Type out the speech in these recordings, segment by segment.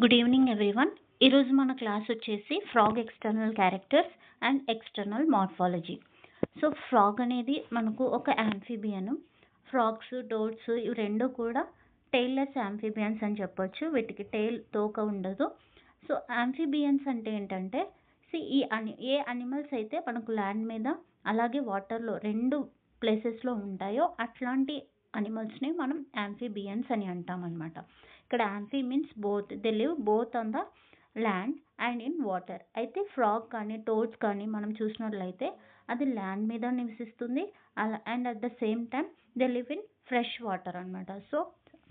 Good evening everyone. ఈరోజు మన class వచ్చేసి frog external characters and external morphology. So frog అనేది మనకు ఒక యాంఫీబియన్. ఫ్రాగ్స్, టోడ్స్ ఇవి రెండు కూడా టెయిల్లెస్ యాంఫీబియన్స్ అని చెప్పొచ్చు. వీటికి టెయిల్ తోక ఉండదు. సో యాంఫీబియన్స్ అంటే ఏంటంటే ఏ అనిమల్స్ అయితే మనకు ల్యాండ్ మీద అలాగే వాటర్లో రెండు ప్లేసెస్లో ఉంటాయో అట్లాంటి అనిమల్స్ని మనం యాంఫీబియన్స్ అని అంటాం అనమాట. ఇక్కడ amphi means both, they live both on the land and in water. అయితే ఫ్రాగ్ కానీ టోడ్స్ కానీ మనం చూసినట్లయితే అది ల్యాండ్ మీద నివసిస్తుంది and at the same time they live in fresh water అనమాట. So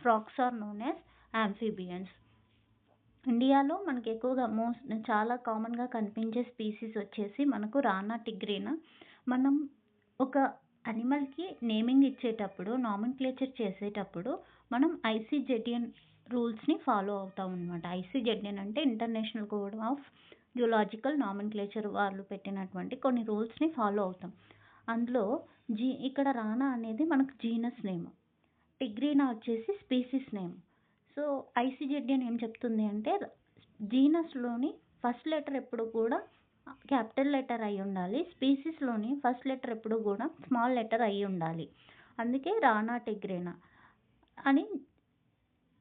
frogs are known as amphibians. ఇండియాలో మనకి ఎక్కువగా చాలా కామన్గా కనిపించే స్పీసీస్ వచ్చేసి మనకు రానా టిగ్రీనా. మనం ఒక అనిమల్కి నేమింగ్ ఇచ్చేటప్పుడు, నామిన్క్లేచర్ చేసేటప్పుడు మనం ఐసీజెడ్ఎన్ రూల్స్ని ఫాలో అవుతాం అనమాట. ఐసీజెడ్ఎన్ అంటే international code of zoological nomenclature వాళ్ళు పెట్టినటువంటి కొన్ని రూల్స్ని ఫాలో అవుతాం. అందులో ఇక్కడ రానా అనేది మనకు జీనస్ నేమ్, టిగ్రీనా వచ్చేసి స్పీసీస్ నేమ్. సో ఐసీజెడ్ఎన్ ఏం చెప్తుంది అంటే జీనస్లోని ఫస్ట్ లెటర్ ఎప్పుడు కూడా క్యాపిటల్ లెటర్ అయి ఉండాలి, స్పీసీస్లోని ఫస్ట్ లెటర్ ఎప్పుడు కూడా స్మాల్ లెటర్ అయి ఉండాలి. అందుకే రానా టిగ్రీనా అని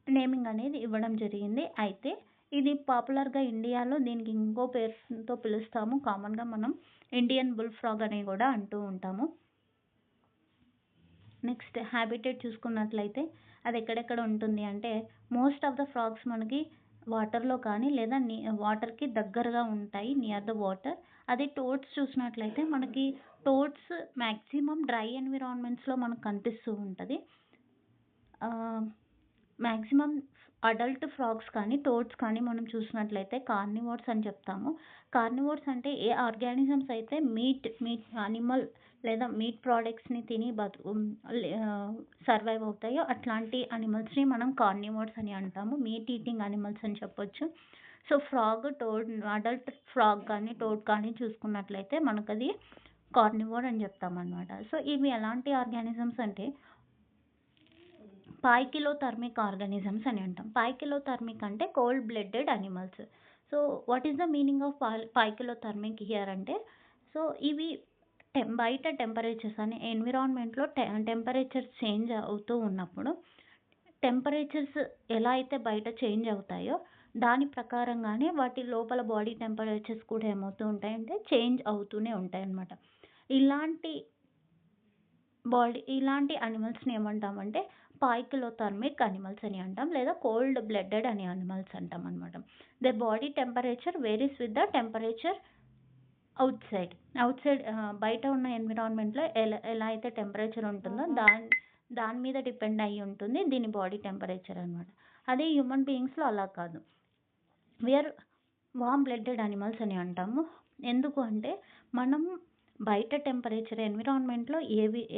నేమింగ్ అనేది ఇవ్వడం జరిగింది. అయితే ఇది పాపులర్గా ఇండియాలో దీనికి ఇంకో పేరుతో పిలుస్తాము. కామన్గా మనం ఇండియన్ బుల్ ఫ్రాగ్ అని కూడా అంటూ ఉంటాము. నెక్స్ట్ హ్యాబిటేట్ చూసుకున్నట్లయితే అది ఎక్కడెక్కడ ఉంటుంది అంటే మోస్ట్ ఆఫ్ ద ఫ్రాగ్స్ మనకి వాటర్లో కానీ లేదా వాటర్కి దగ్గరగా ఉంటాయి, నియర్ ద వాటర్. అదే టోడ్స్ చూసినట్లయితే మనకి టోడ్స్ మ్యాక్సిమం డ్రై ఎన్విరాన్మెంట్స్లో మనకు కనిపిస్తూ ఉంటుంది. మ్యాక్సిమం అడల్ట్ ఫ్రాగ్స్ కానీ టోడ్స్ కానీ మనం చూసినట్లయితే కార్నివోర్స్ అని చెప్తాము. కార్నివోర్స్ అంటే ఏ ఆర్గానిజమ్స్ అయితే మీట్ అనిమల్ లేదా మీట్ ప్రోడక్ట్స్ని తిని సర్వైవ్ అవుతాయో అట్లాంటి అనిమల్స్ని మనం కార్నివోర్స్ అని అంటాము. మీట్ ఈటింగ్ అనిమల్స్ అని చెప్పొచ్చు. So frog, towed, adult frog కానీ టోడ్ కానీ చూసుకున్నట్లయితే మనకు అది కార్నివోర్ అని చెప్తాం అనమాట. సో ఇవి ఎలాంటి ఆర్గానిజమ్స్ అంటే పాయికిలోథర్మిక్ ఆర్గానిజమ్స్ అని అంటాం. పాయికిలోథర్మిక్ అంటే cold blooded animals. So what is the meaning of poikilothermic here అంటే సో ఇవి బయట టెంపరేచర్స్ అని ఎన్విరాన్మెంట్లో టెంపరేచర్స్ చేంజ్ అవుతూ ఉన్నప్పుడు టెంపరేచర్స్ ఎలా అయితే బయట చేంజ్ అవుతాయో దాని ప్రకారంగానే వాటి లోపల బాడీ టెంపరేచర్స్ కూడా ఏమవుతూ ఉంటాయంటే చేంజ్ అవుతూనే ఉంటాయి అన్నమాట. ఇలాంటి అనిమల్స్ని ఏమంటామంటే పాయికిలోథర్మిక్ అనిమల్స్ అని అంటాం, లేదా కోల్డ్ బ్లడెడ్ అనే అనిమల్స్ అంటాం అనమాట. The body temperature varies with the temperature out side బయట ఉన్న ఎన్విరాన్మెంట్లో ఎలా అయితే టెంపరేచర్ ఉంటుందో దాని మీద డిపెండ్ అయ్యి ఉంటుంది దీని బాడీ టెంపరేచర్ అనమాట. అదే హ్యూమన్ బీయింగ్స్లో అలా కాదు. వీఆర్ వామ్ బ్లడెడ్ అనిమల్స్ అని అంటాము. ఎందుకు అంటే మనం బయట టెంపరేచర్ ఎన్విరాన్మెంట్లో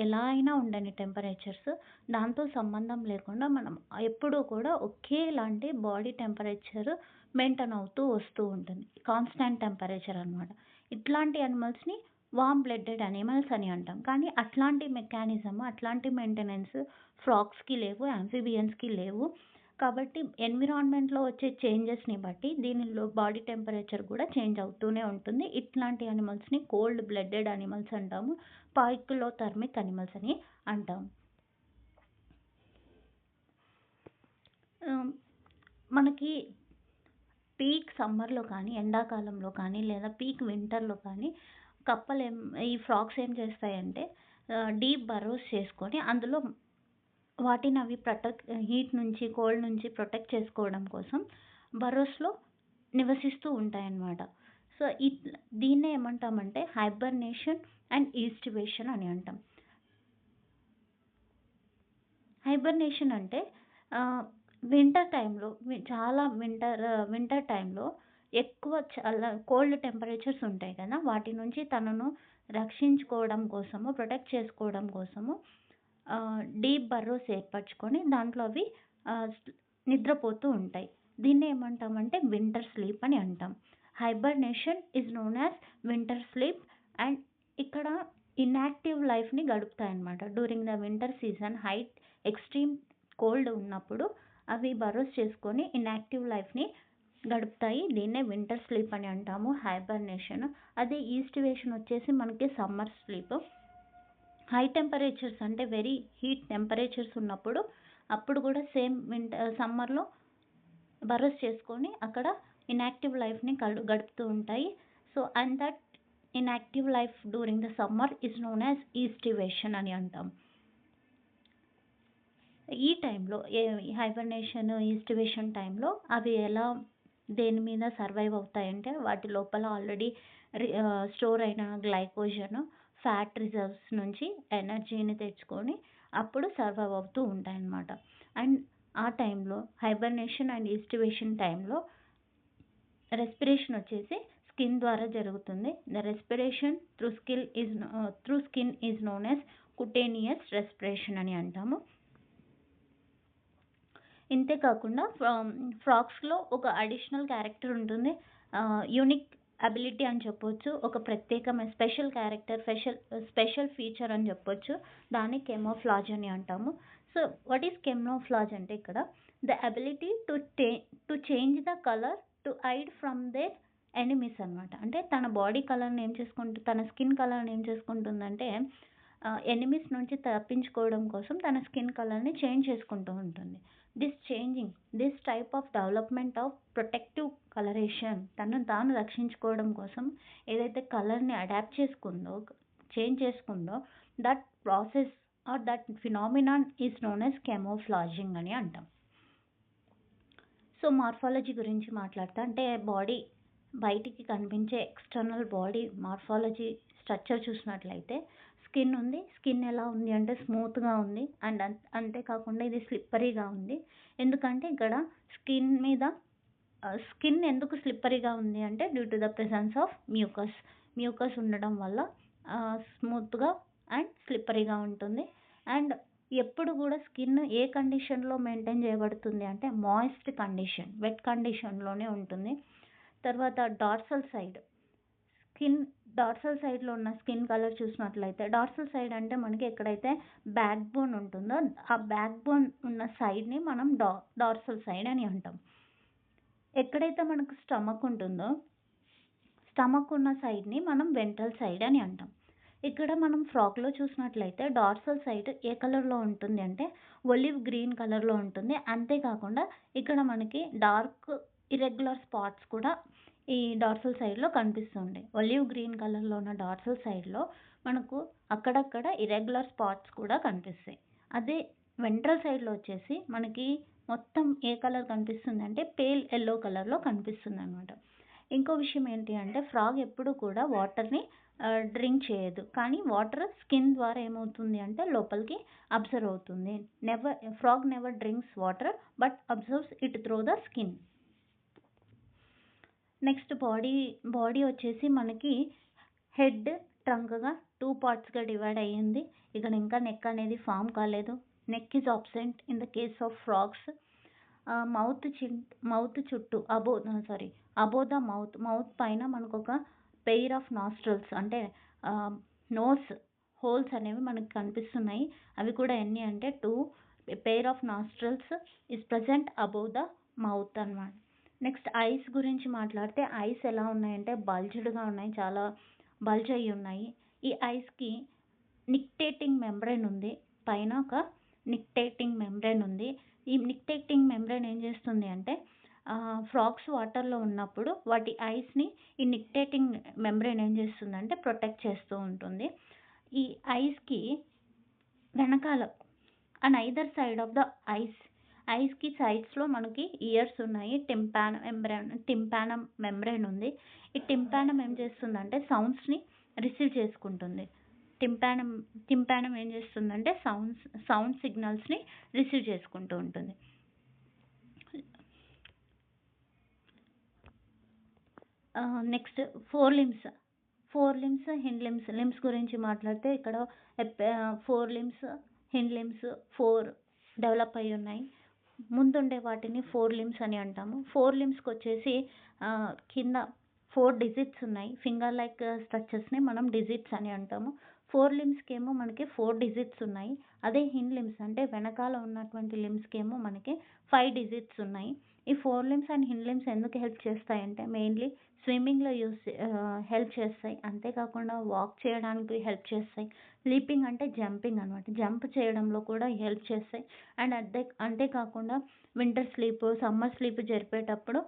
ఎలా అయినా ఉండని టెంపరేచర్స్ దాంతో సంబంధం లేకుండా మనం ఎప్పుడూ కూడా ఒకేలాంటి బాడీ టెంపరేచర్ మెయింటైన్ అవుతూ వస్తూ ఉంటుంది, కాన్స్టాంట్ టెంపరేచర్ అనమాట. ఇట్లాంటి అనిమల్స్ని వామ్ బ్లడెడ్ అనిమల్స్ అని అంటాం. కానీ అట్లాంటి మెకానిజం, అట్లాంటి మెయింటెనెన్స్ ఫ్రాగ్స్కి లేవు, యాంఫీబియన్స్కి లేవు. కాబట్టి ఎన్విరాన్మెంట్లో వచ్చే చేంజెస్ని బట్టి దీనిలో బాడీ టెంపరేచర్ కూడా చేంజ్ అవుతూనే ఉంటుంది. ఇట్లాంటి అనిమల్స్ని కోల్డ్ బ్లడెడ్ అనిమల్స్ అంటాము, పాయికిలోథర్మిక్ అనిమల్స్ అని అంటాము. మనకి పీక్ సమ్మర్లో కానీ ఎండాకాలంలో కానీ లేదా పీక్ వింటర్లో కానీ ఈ ఫ్రాగ్స్ ఏం చేస్తాయంటే డీప్ బరోస్ చేసుకొని అందులో వాటిని అవి హీట్ నుంచి కోల్డ్ నుంచి ప్రొటెక్ట్ చేసుకోవడం కోసం బరోస్లో నివసిస్తూ ఉంటాయన్నమాట. సో దీన్నే ఏమంటామంటే హైబర్నేషన్ అండ్ ఈస్టివేషన్ అని అంటాం. హైబర్నేషన్ అంటే వింటర్ టైంలో వింటర్ టైంలో ఎక్కువ చాలా కోల్డ్ టెంపరేచర్స్ ఉంటాయి కదా, వాటి నుంచి తనను రక్షించుకోవడం కోసము, ప్రొటెక్ట్ చేసుకోవడం కోసము డీప్ బర్రోస్ ఏర్పరచుకొని దాంట్లో అవి నిద్రపోతూ ఉంటాయి. దీన్ని ఏమంటామంటే వింటర్ స్లీప్ అని అంటాం. Hibernation is known as winter sleep. And ఇక్కడ ఇన్యాక్టివ్ లైఫ్ని గడుపుతాయన్నమాట. During the winter season extreme cold ఉన్నప్పుడు అవి బరోస్ చేసుకొని ఇన్యాక్టివ్ లైఫ్ని గడుపుతాయి. దీన్నే వింటర్ స్లీప్ అని అంటాము, హైబర్నేషన్. అదే ఈస్టివేషన్ వచ్చేసి మనకి సమ్మర్ స్లీప్. హై టెంపరేచర్స్ అంటే వెరీ హీట్ టెంపరేచర్స్ ఉన్నప్పుడు అప్పుడు కూడా సేమ్ సమ్మర్లో బరస్ చేసుకొని అక్కడ ఇన్యాక్టివ్ లైఫ్ని గడుపుతూ ఉంటాయి. So and that inactive life during the summer is known as aestivation అని అంటాం. ఈ టైంలో హైబర్నేషన్ ఈస్టివేషన్ టైంలో అవి ఎలా దేని మీద సర్వైవ్ అవుతాయంటే వాటి లోపల ఆల్రెడీ స్టోర్ అయిన గ్లైకోజన్ ఫ్యాట్ రిజర్వ్స్ నుంచి ఎనర్జీని తెచ్చుకొని అప్పుడు సర్వైవ్ అవుతూ ఉంటాయన్నమాట. అండ్ ఆ టైంలో హైబర్నేషన్ అండ్ ఈస్టివేషన్ టైంలో రెస్పిరేషన్ వచ్చేసి స్కిన్ ద్వారా జరుగుతుంది. The respiration through skin is known as cutaneous respiration అని అంటాము. ఇంతే కాకుండా ఫ్రాగ్స్లో ఒక అడిషనల్ క్యారెక్టర్ ఉంటుంది, యూనిక్ అబిలిటీ అని చెప్పొచ్చు, ఒక ప్రత్యేకమైన స్పెషల్ క్యారెక్టర్, స్పెషల్ ఫీచర్ అని చెప్పొచ్చు. దాన్ని కెమోఫ్లాజ్ అని అంటాము. సో వాట్ ఈస్ కెమోఫ్లాజ్ అంటే ఇక్కడ the ability to change the colour to hide from their enemies అనమాట. అంటే తన బాడీ కలర్ని ఏం తన స్కిన్ కలర్ని ఏం చేసుకుంటుందంటే ఎనిమీస్ నుంచి తప్పించుకోవడం కోసం తన స్కిన్ కలర్ని చేంజ్ చేసుకుంటూ ఉంటుంది. This type of development of protective colouration, తనను తాను రక్షించుకోవడం కోసం ఏదైతే కలర్ని అడాప్ట్ చేంజ్ చేసుకుందో that process or that phenomenon is known as camouflaging అని అంటాం. సో మార్ఫాలజీ గురించి మాట్లాడతా అంటే బాడీ బయటికి కనిపించే ఎక్స్టర్నల్ బాడీ మార్ఫాలజీ స్ట్రక్చర్ చూసినట్లయితే స్కిన్ ఉంది. స్కిన్ ఎలా ఉంది అంటే స్మూత్గా ఉంది. అండ్ అంతేకాకుండా ఇది స్లిప్పరీగా ఉంది. ఎందుకంటే ఇక్కడ స్కిన్ ఎందుకు స్లిప్పరీగా ఉంది అంటే due to the presence of mucus ఉండడం వల్ల స్మూత్గా అండ్ స్లిప్పరీగా ఉంటుంది. అండ్ ఎప్పుడు కూడా స్కిన్ ఏ కండిషన్లో మెయింటైన్ చేయబడుతుంది అంటే మాయిస్ట్ కండిషన్, వెట్ కండిషన్లోనే ఉంటుంది. తర్వాత డార్సల్ సైడ్లో ఉన్న స్కిన్ కలర్ చూసినట్లయితే, డార్సల్ సైడ్ అంటే మనకి ఎక్కడైతే బ్యాక్ బోన్ ఉంటుందో ఆ బ్యాక్ బోన్ ఉన్న సైడ్ని మనం డార్సల్ సైడ్ అని అంటాం. ఎక్కడైతే మనకు స్టమక్ ఉంటుందో స్టమక్ ఉన్న సైడ్ని మనం వెంట్రల్ సైడ్ అని అంటాం. ఇక్కడ మనం ఫ్రాక్లో చూసినట్లయితే డార్సల్ సైడ్ ఏ కలర్లో ఉంటుంది అంటే ఒలివ్ గ్రీన్ కలర్లో ఉంటుంది. అంతేకాకుండా ఇక్కడ మనకి డార్క్ ఇర్రెగ్యులర్ స్పాట్స్ కూడా ఈ డార్సల్ సైడ్లో కనిపిస్తుంది. ఒలివ్ గ్రీన్ కలర్లో ఉన్న డార్సల్ సైడ్లో మనకు అక్కడక్కడ ఇర్రెగ్యులర్ స్పాట్స్ కూడా కనిపిస్తాయి. అదే వెంట్రల్ సైడ్లో వచ్చేసి మనకి మొత్తం ఏ కలర్ కనిపిస్తుంది అంటే పేల్ ఎల్లో కలర్లో కనిపిస్తుంది అనమాట. ఇంకో విషయం ఏంటి అంటే ఫ్రాగ్ ఎప్పుడు కూడా వాటర్ని డ్రింక్ చేయదు, కానీ వాటర్ స్కిన్ ద్వారా ఏమవుతుంది అంటే లోపలికి అబ్జర్వ్ అవుతుంది. Frog never drinks water but absorbs it through the skin. Next body వచ్చేసి మనకి హెడ్ ట్రంక్గా 2 పార్ట్స్గా డివైడ్ అయ్యింది. ఇక్కడ ఇంకా నెక్ అనేది ఫామ్ కాలేదు. Neck is absent in the case of frogs. Mouth చుట్టూ అబో ద మౌత్ పైన మనకు ఒక పెయిర్ ఆఫ్ నాస్ట్రల్స్ అంటే నోస్ హోల్స్ అనేవి మనకి కనిపిస్తున్నాయి. అవి కూడా ఎన్ని అంటే 2 pair of nostrils is present above the mouth అన్నమాట. నెక్స్ట్ ఐస్ గురించి మాట్లాడితే ఐస్ ఎలా ఉన్నాయంటే బల్జ్డ్గా ఉన్నాయి, చాలా బల్జ్ అయ్యి ఉన్నాయి. ఈ ఐస్కి నిక్టేటింగ్ మెంబ్రెయిన్ ఉంది, పైన ఒక నిక్టేటింగ్ మెంబ్రెయిన్ ఉంది. ఈ నిక్టేటింగ్ మెంబ్రెయిన్ ఏం చేస్తుంది అంటే ఫ్రాగ్స్ వాటర్లో ఉన్నప్పుడు వాటి ఐస్ని ఈ నిక్టేటింగ్ మెంబ్రెయిన్ ఏం చేస్తుందంటే ప్రొటెక్ట్ చేస్తూ ఉంటుంది. ఈ ఐస్కి వెనకాల and either side of the ఐస్కి సైడ్స్లో మనకి ఇయర్స్ ఉన్నాయి. టింపానం మెంబ్రెయిన్ ఉంది. ఈ టింపానం ఏం చేస్తుందంటే సౌండ్స్ని రిసీవ్ చేసుకుంటుంది. టింపానం ఏం చేస్తుందంటే సౌండ్ సిగ్నల్స్ని రిసీవ్ చేసుకుంటూ ఉంటుంది. Next fore limbs hind limbs గురించి మాట్లాడితే ఇక్కడ 4 limbs హిండ్ లిమ్స్ 4 డెవలప్ అయి ఉన్నాయి. ముందుండే వాటిని 4 limbs అని అంటాము. 4 limbsకి వచ్చేసి కింద 4 digits ఉన్నాయి. ఫింగర్ లైక్ స్ట్రక్చర్స్ని మనం డిజిట్స్ అని అంటాము. ఫోర్ లిమ్స్కి ఏమో మనకి 4 డిజిట్స్ ఉన్నాయి. అదే హిండ్ లిమ్స్ అంటే వెనకాల ఉన్నటువంటి లిమ్స్కి ఏమో మనకి 5 డిజిట్స్ ఉన్నాయి. ఈ fore limbs and hind limbs ఎందుకు హెల్ప్ చేస్తాయంటే మెయిన్లీ స్విమ్మింగ్లో హెల్ప్ చేస్తాయి. అంతేకాకుండా వాక్ చేయడానికి హెల్ప్ చేస్తాయి. లీపింగ్ అంటే జంపింగ్ అనమాట, జంప్ చేయడంలో కూడా హెల్ప్ చేస్తాయి. అండ్ అంతేకాకుండా వింటర్ స్లీప్, సమ్మర్ స్లీప్ జరిపేటప్పుడు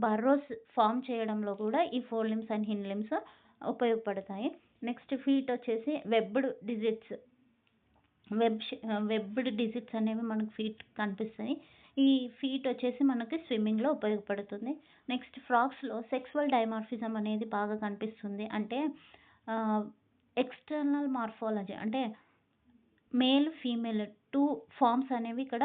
బర్రోస్ ఫామ్ చేయడంలో కూడా ఈ fore limbs and hind limbs ఉపయోగపడతాయి. నెక్స్ట్ ఫీట్ వచ్చేసి వెబ్డ్ డిజిట్స్ అనేవి మనకు ఫీట్ కనిపిస్తాయి. ఈ ఫీట్ వచ్చేసి మనకి స్విమ్మింగ్లో ఉపయోగపడుతుంది. నెక్స్ట్ ఫ్రాగ్స్లో సెక్సువల్ డైమార్ఫిజం అనేది బాగా కనిపిస్తుంది. అంటే ఎక్స్టర్నల్ మార్ఫాలజీ అంటే మేల్ ఫీమేల్ 2 ఫార్మ్స్ అనేవి ఇక్కడ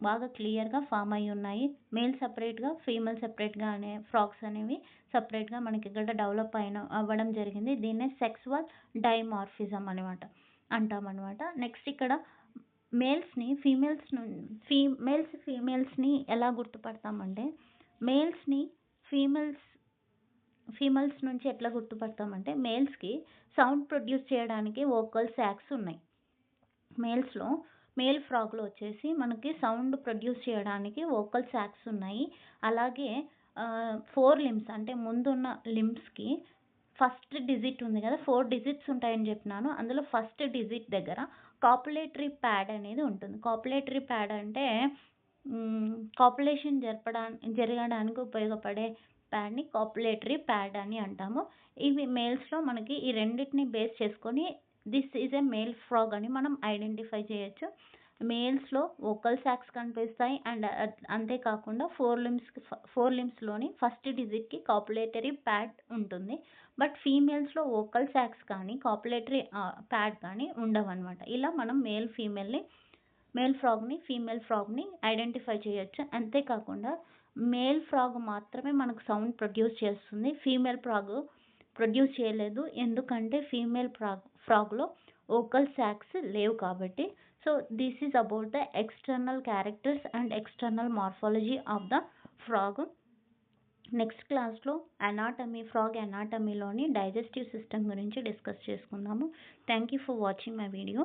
బాగా క్లియర్గా ఫామ్ అయి ఉన్నాయి. మేల్ సపరేట్గా, ఫీమేల్ సపరేట్గా అనే ఫ్రాగ్స్ అనేవి సపరేట్గా మనకి ఇక్కడ డెవలప్ అవ్వడం జరిగింది. దీన్నే సెక్సువల్ డైమార్ఫిజం అంటామన్నమాట. నెక్స్ట్ ఇక్కడ మేల్స్ని ఫీమేల్స్ని ఎలా గుర్తుపడతామంటే మేల్స్ని ఫీమేల్స్ నుంచి ఎట్లా గుర్తుపడతామంటే మేల్స్కి సౌండ్ ప్రొడ్యూస్ చేయడానికి వోకల్ సాక్స్ ఉన్నాయి. మేల్స్లో మేల్ ఫ్రాగ్లో వచ్చేసి మనకి సౌండ్ ప్రొడ్యూస్ చేయడానికి వోకల్ సాక్స్ ఉన్నాయి. అలాగే 4 లిమ్స్ అంటే ముందున్న లిమ్స్కి ఫస్ట్ డిజిట్ ఉంది కదా, 4 డిజిట్స్ ఉంటాయని చెప్పినాను. అందులో ఫస్ట్ డిజిట్ దగ్గర కాపులేటరీ ప్యాడ్ అనేది ఉంటుంది. కాపులేటరీ ప్యాడ్ అంటే కాపులేషన్ జరగడానికి ఉపయోగపడే ప్యాడ్ని కాపులేటరీ ప్యాడ్ అని అంటాము. ఇవి మేల్స్లో మనకి ఈ రెండింటిని బేస్ చేసుకొని this is a male frog అని మనం ఐడెంటిఫై చేయొచ్చు. మేల్స్లో వోకల్ సాక్స్ కనిపిస్తాయి. అండ్ అంతేకాకుండా 4 లిమ్స్లోని ఫస్ట్ డిజిట్కి కాపులేటరీ ప్యాడ్ ఉంటుంది. బట్ ఫీమేల్స్లో వోకల్ సాక్స్ కానీ కాపులేటరీ ప్యాడ్ కానీ ఉండవన్నమాట. ఇలా మనం మేల్ ఫ్రాగ్ని ఫీమేల్ ఫ్రాగ్ని ఐడెంటిఫై చేయొచ్చు. అంతేకాకుండా మేల్ ఫ్రాగ్ మాత్రమే మనకు సౌండ్ ప్రొడ్యూస్ చేస్తుంది, ఫీమేల్ ఫ్రాగ్ ప్రొడ్యూస్ చేయలేదు. ఎందుకంటే ఫీమేల్ ఫ్రాగ్లో వోకల్ సాక్స్ లేవు కాబట్టి. So this is about the external characters and external morphology of the frog. Next క్లాస్లో ఫ్రాగ్ అనాటమీలోని డైజెస్టివ్ సిస్టమ్ గురించి డిస్కస్ చేసుకుందాము. Thank you for watching my video.